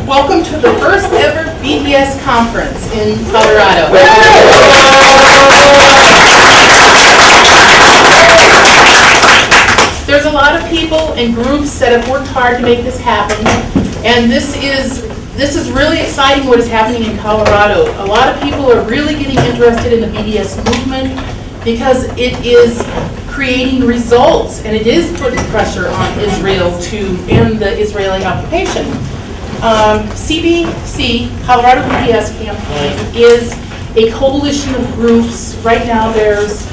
Welcome to the first ever BDS conference in Colorado. There's a lot of people and groups that have worked hard to make this happen, and this is really exciting what is happening in Colorado. A lot of people are really getting interested in the BDS movement because it is creating results, and it is putting pressure on Israel to end the Israeli occupation. CBC, Colorado BDS Campaign, is a coalition of groups. Right now there's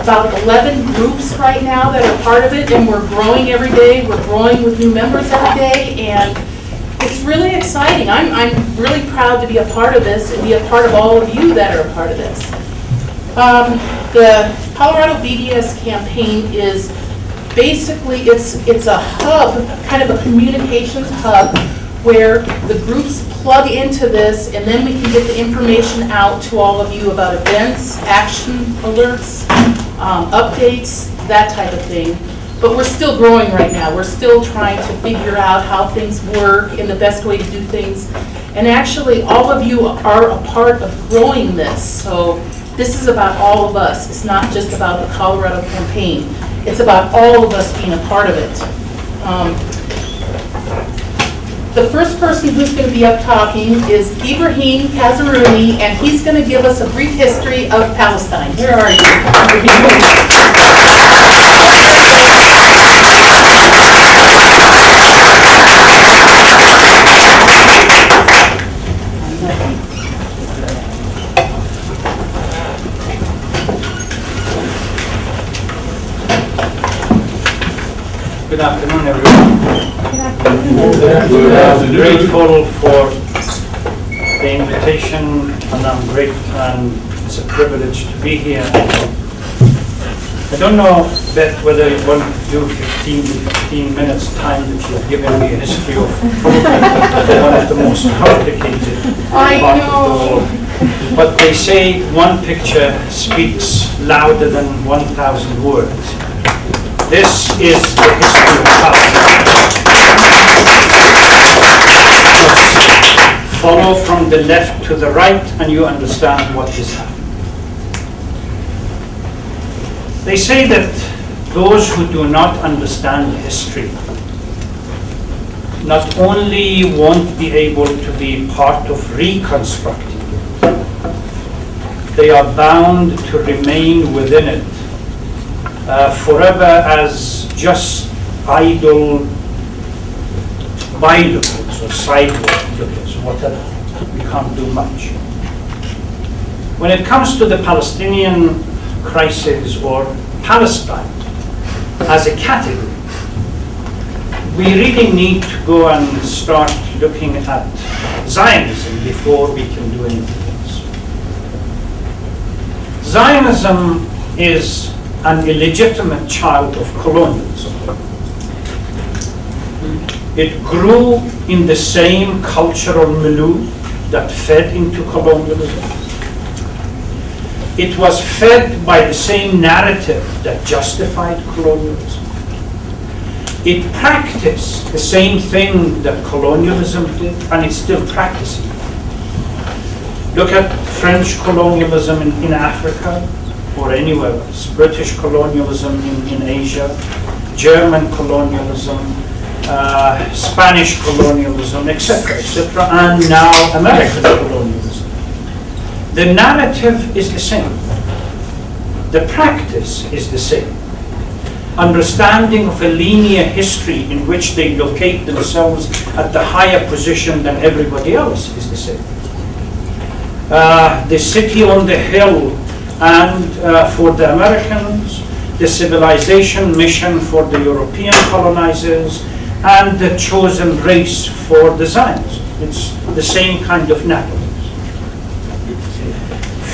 about 11 groups right now that are part of it, and we're growing every day. We're growing with new members every day, and it's really exciting. I'm really proud to be a part of this and be a part of all of you that are a part of this. The Colorado BDS Campaign is basically, it's a hub, kind of a communications hub, where the groups plug into this, and then we can get the information out to all of you about events, action alerts, updates, that type of thing. But we're still growing right now. We're still trying to figure out how things work and the best way to do things. And actually, all of you are a part of growing this. So this is about all of us. It's not just about the Colorado campaign. It's about all of us being a part of it. The first person who's going to be up talking is Ibrahim Kazarouni, and he's going to give us a brief history of Palestine. Where are you? Good afternoon, everyone. I'm grateful for the invitation, and I'm grateful, and it's a privilege to be here. I don't know, Beth, whether you want to do 15 minutes time that you've given me a history of one of the most complicated parts of the world. But they say one picture speaks louder than 1,000 words. This is the history of Palestine. Follow from the left to the right and you understand what is happening. They say that those who do not understand history not only won't be able to be part of reconstructing it, they are bound to remain within it forever as just idle bylookers or side-lookers, whatever. We can't do much. When it comes to the Palestinian crisis or Palestine as a category, we really need to go and start looking at Zionism before we can do anything else. Zionism is an illegitimate child of colonialism. It grew in the same cultural milieu that fed into colonialism. It was fed by the same narrative that justified colonialism. It practiced the same thing that colonialism did, and it's still practicing. Look at French colonialism in Africa or anywhere else, British colonialism in Asia, German colonialism, Spanish colonialism, etc., and now American colonialism. The narrative is the same. The practice is the same. Understanding of a linear history in which they locate themselves at the higher position than everybody else is the same. The city on the hill, and for the Americans, the civilization mission for the European colonizers, and the chosen race for the Zionists. It's the same kind of narrative.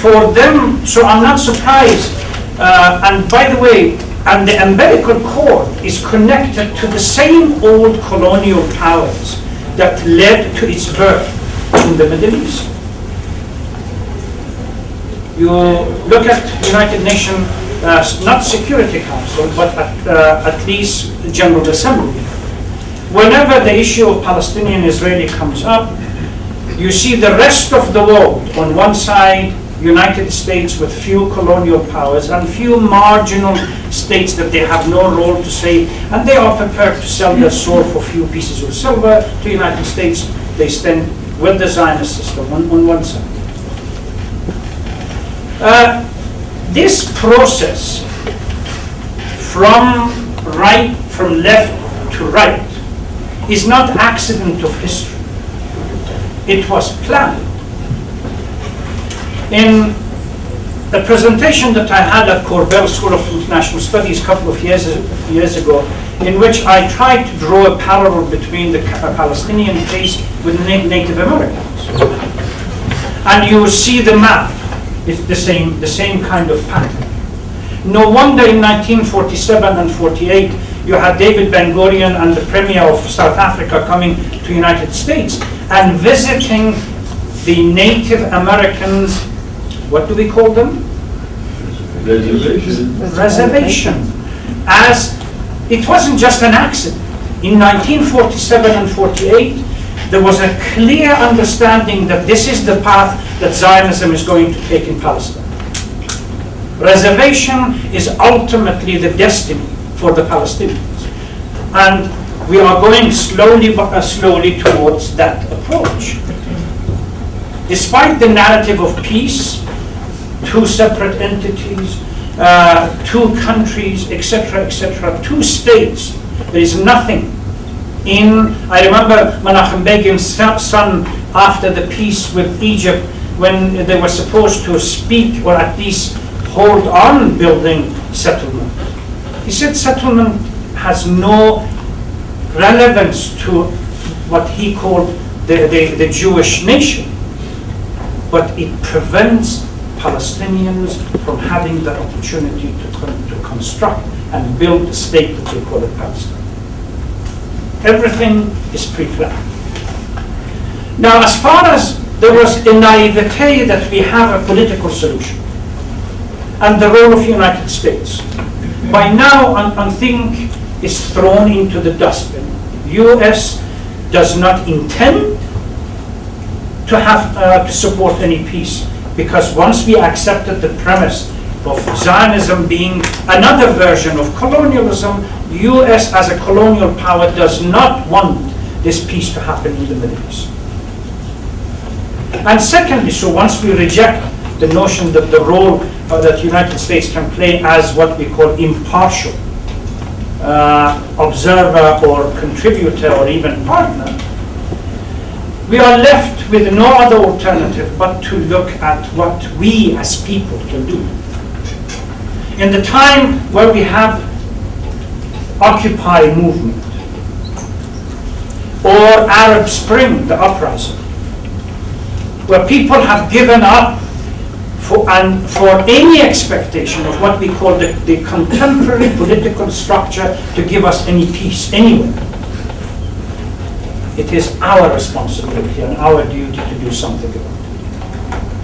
For them, so I'm not surprised, and by the way, and the umbilical cord is connected to the same old colonial powers that led to its birth in the Middle East. You look at United Nations, not Security Council, but at least General Assembly. Whenever the issue of Palestinian-Israeli comes up, you see the rest of the world on one side, United States with few colonial powers and few marginal states that they have no role to say, and they are prepared to sell their soul for few pieces of silver to United States. They stand with the Zionist system on one side. This process from left to right is not accident of history. It was planned. In the presentation that I had at Cornell School of International Studies a couple of years ago, in which I tried to draw a parallel between the Palestinian case with Native Americans. And you will see the map. It's the same kind of pattern. No wonder in 1947 and 48 you had David Ben-Gurion and the Premier of South Africa coming to the United States and visiting the Native Americans, what do we call them? Reservation. As it wasn't just an accident. In 1947 and 48, there was a clear understanding that this is the path that Zionism is going to take in Palestine. Reservation is ultimately the destiny for the Palestinians. And we are going slowly towards that approach. Despite the narrative of peace, two separate entities, two countries, etc., two states, there is nothing I remember Menachem Begin's son, after the peace with Egypt, when they were supposed to speak or at least hold on building settlement. He said settlement has no relevance to what he called the Jewish nation, but it prevents Palestinians from having the opportunity to construct and build the state that they call it Palestine. Everything is pre-planned. Now, as far as there was a naivete that we have a political solution and the role of the United States, by now I think is thrown into the dustbin. U.S. does not intend to have to support any peace, because once we accepted the premise of Zionism being another version of colonialism, U.S. as a colonial power does not want this peace to happen in the Middle East. And secondly, so once we reject the notion that the role that the United States can play as what we call impartial observer or contributor or even partner, we are left with no other alternative but to look at what we as people can do. In the time where we have Occupy movement or Arab Spring, the uprising, where people have given up for any expectation of what we call the contemporary political structure to give us any peace anywhere. It is our responsibility and our duty to do something about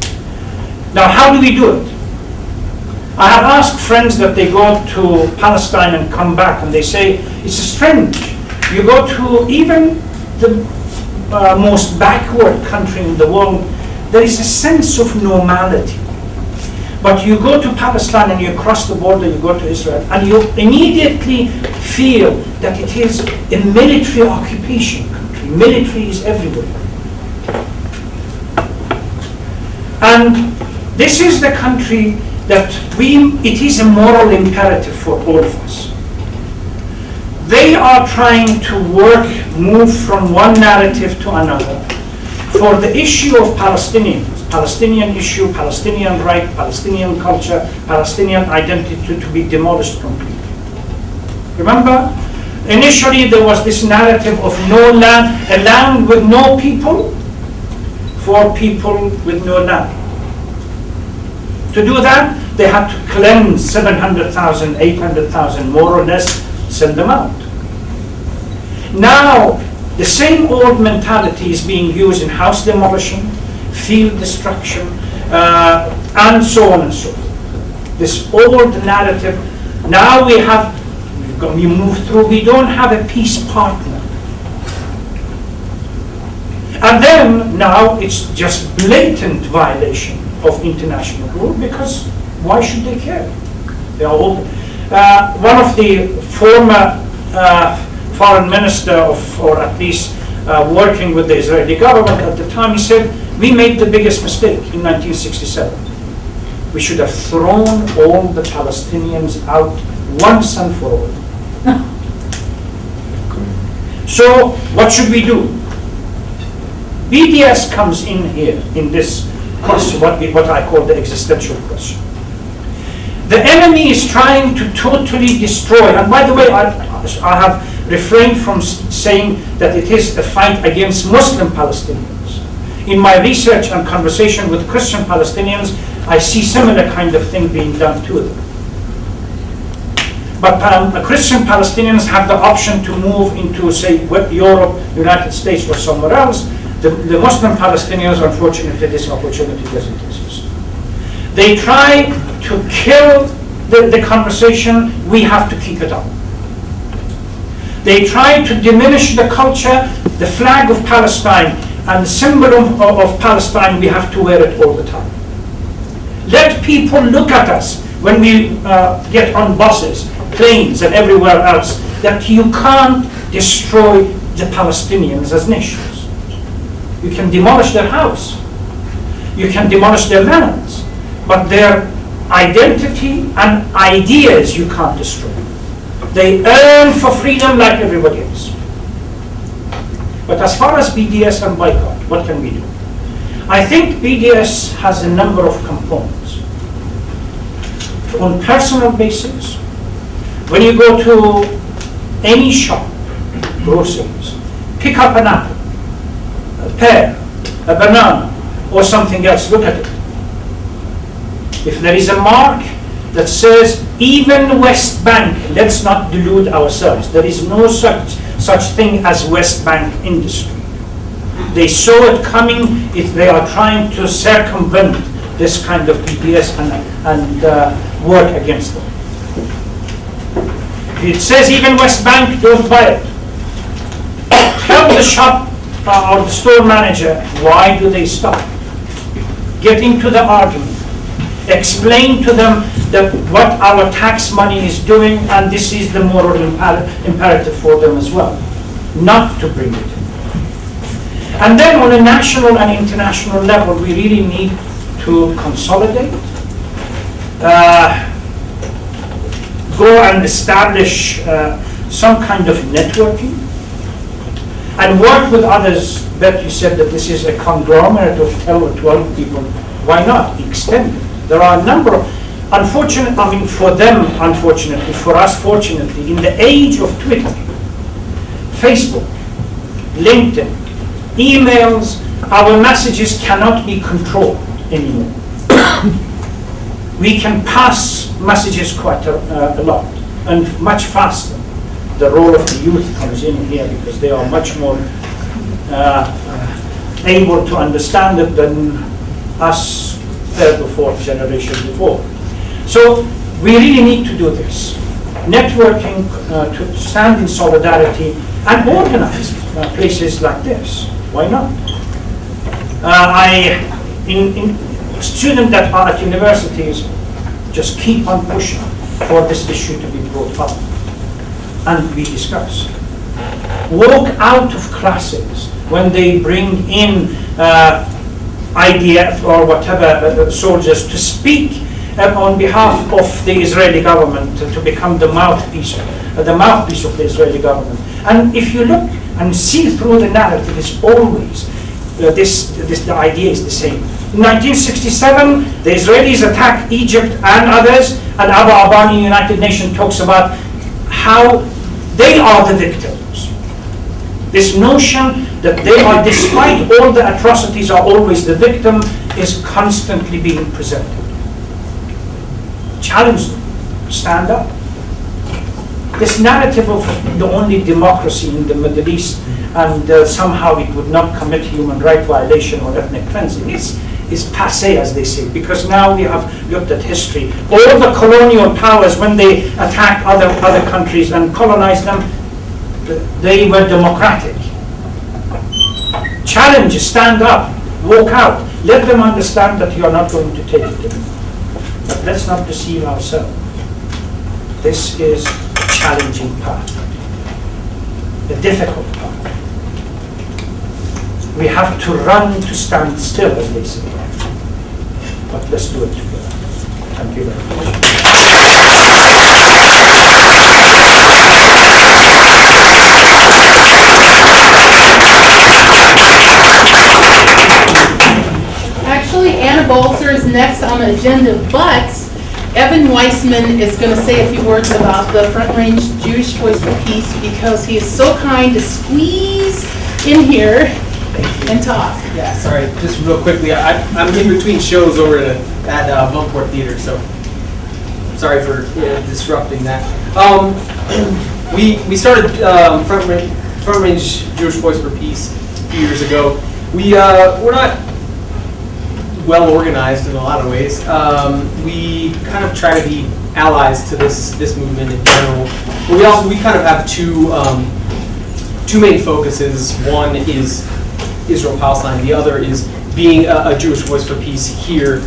it. Now, how do we do it? I have asked friends that they go to Palestine and come back, and they say, it's strange. You go to even the most backward country in the world, there is a sense of normality. But you go to Palestine and you cross the border, you go to Israel, and you immediately feel that it is a military occupation country. Military is everywhere. And this is the country that it is a moral imperative for all of us. They are trying to move from one narrative to another for the issue of Palestinians, Palestinian issue, Palestinian right, Palestinian culture, Palestinian identity to be demolished completely. Remember, initially there was this narrative of no land, a land with no people, for people with no land. To do that, they had to cleanse 700,000, 800,000, more or less, send them out. Now, the same old mentality is being used in house demolition, field destruction, and so on and so forth. This old narrative, now we move through, we don't have a peace partner. And then now it's just blatant violation of international rule, because why should they care? They are open. One of the former foreign minister or at least working with the Israeli government at the time, he said, we made the biggest mistake in 1967. We should have thrown all the Palestinians out once and for all. So what should we do? BDS comes in here in this question, what I call the existential question. The enemy is trying to totally destroy, and by the way, I have refrained from saying that it is a fight against Muslim Palestinians. In my research and conversation with Christian Palestinians, I see similar kind of thing being done to them. But Christian Palestinians have the option to move into, say, Europe, United States, or somewhere else. The Muslim Palestinians, unfortunately, this opportunity doesn't exist. They try to kill the conversation, we have to keep it up. They try to diminish the culture, the flag of Palestine, and the symbol of Palestine, we have to wear it all the time. Let people look at us when we get on buses, planes, and everywhere else, that you can't destroy the Palestinians as nations. You can demolish their house. You can demolish their lands. But their identity and ideas you can't destroy. They earn for freedom like everybody else. But as far as BDS and boycott, what can we do? I think BDS has a number of components. On personal basis, when you go to any shop, groceries, pick up an apple, a pear, a banana, or something else, look at it. If there is a mark that says, even West Bank, let's not delude ourselves. There is no such thing as West Bank industry. They saw it coming if they are trying to circumvent this kind of BDS and work against them. If it says even West Bank, don't buy it. Tell the shop or the store manager, why do they stop? Get into the argument. Explain to them that what our tax money is doing, and this is the moral imperative for them as well, not to bring it in. And then on a national and international level, we really need to consolidate, go and establish some kind of networking, and work with others. But you said that this is a conglomerate of 10 or 12 people. Why not extend it? There are a number of, for them, unfortunately, for us, fortunately, in the age of Twitter, Facebook, LinkedIn, emails, our messages cannot be controlled anymore. We can pass messages quite a lot, and much faster. The role of the youth comes in here because they are much more able to understand it than us third or fourth generation before. So we really need to do this. Networking, to stand in solidarity and organize places like this. Why not? In students that are at universities just keep on pushing for this issue to be brought up and be discussed. Walk out of classes when they bring in IDF or whatever soldiers to speak on behalf of the Israeli government, to become the mouthpiece of the Israeli government. And if you look and see through the narrative, it's always the idea is the same. In 1967, the Israelis attacked Egypt and others, and Abu Abani, United Nations, talks about how they are the victims. This notion that they are, despite all the atrocities, are always the victim is constantly being presented. Challenge them. Stand up. This narrative of the only democracy in the Middle East and somehow it would not commit human rights violation or ethnic cleansing, it's is passé, as they say, because now we have looked at history. All the colonial powers, when they attacked other countries and colonized them, they were democratic. Challenge, stand up, walk out. Let them understand that you are not going to take it to them. But let's not deceive ourselves. This is a challenging path, a difficult path. We have to run to stand still, as they say. But let's do it together. Thank you very much. Actually, Anna Baltzer is next on the agenda, but Evan Weissman is going to say a few words about the Frontrange Jewish Voice for Peace because he is so kind to squeeze in here and talk. Yeah, sorry, just real quickly, I'm in between shows over at Bunkport Theater, so sorry for disrupting that. We started Frontrange Jewish Voice for Peace a few years ago. We're not well organized in a lot of ways. We kind of try to be allies to this movement in general. But we kind of have two main focuses. One is Israel-Palestine. The other is being a Jewish voice for peace here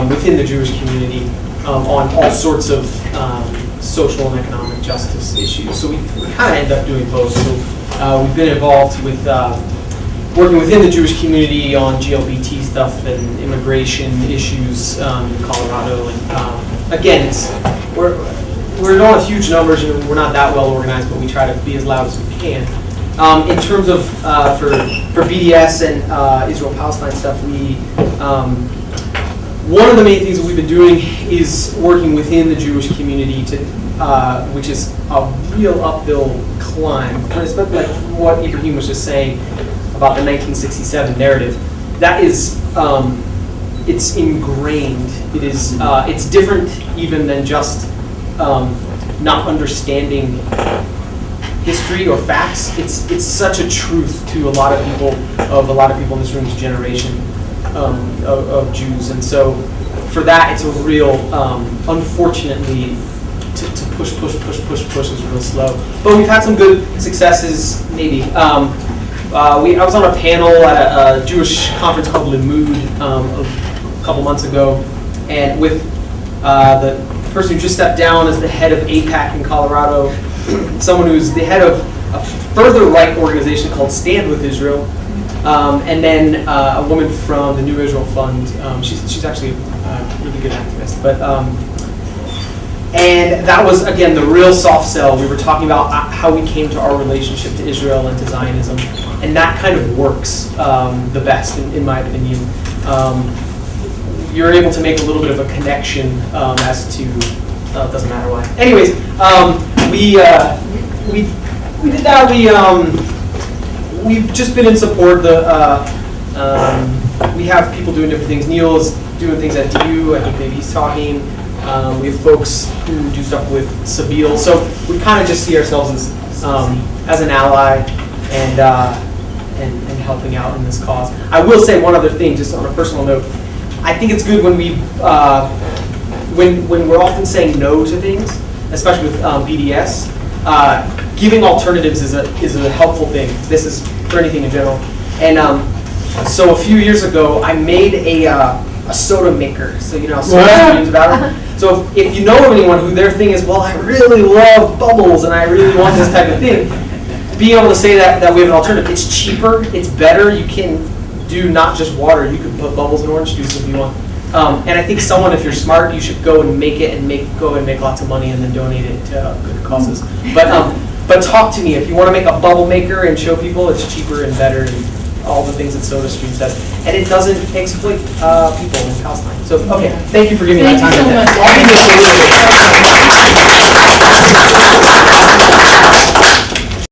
within the Jewish community on all sorts of social and economic justice issues. So we kind of end up doing both. So we've been involved with working within the Jewish community on GLBT stuff and immigration issues in Colorado. And again, we're not huge numbers and we're not that well organized, but we try to be as loud as we can. In terms of for BDS and Israel-Palestine stuff, one of the main things that we've been doing is working within the Jewish community to, which is a real uphill climb. Especially like what Ibrahim was just saying about the 1967 narrative. That is, it's ingrained. It is, it's different even than just not understanding history or facts. It's such a truth to a lot of people in this room's generation of Jews, and so for that it's a real unfortunately to push is real slow. But we've had some good successes. Maybe I was on a panel at a Jewish conference called Limud a couple months ago, and with the person who just stepped down as the head of AIPAC in Colorado, someone who's the head of a further right organization called Stand With Israel, and then a woman from the New Israel Fund. She's actually a really good activist. But and that was, again, the real soft sell. We were talking about how we came to our relationship to Israel and to Zionism, and that kind of works the best, in my opinion. You're able to make a little bit of a connection as to, it doesn't matter why. Anyways, we did that. We've just been in support. We have people doing different things. Neil is doing things at DU. I think maybe he's talking. We have folks who do stuff with Sabeel. So we kind of just see ourselves as an ally and helping out in this cause. I will say one other thing, just on a personal note. I think it's good when when we're often saying no to things, especially with BDS. Giving alternatives is a helpful thing. This is for anything in general. And so a few years ago, I made a soda maker. So you know how soda streams about it. So if you know of anyone who their thing is, well, I really love bubbles and I really want this type of thing, being able to say that we have an alternative. It's cheaper. It's better. You can do not just water. You can put bubbles in orange juice if you want. And I think someone, if you're smart, you should go and make it and go and make lots of money and then donate it to good causes. But talk to me if you want to make a bubble maker and show people it's cheaper and better and all the things that SodaStream does, and it doesn't exploit people in Palestine. So okay, thank you for giving me that time. Thank you so much.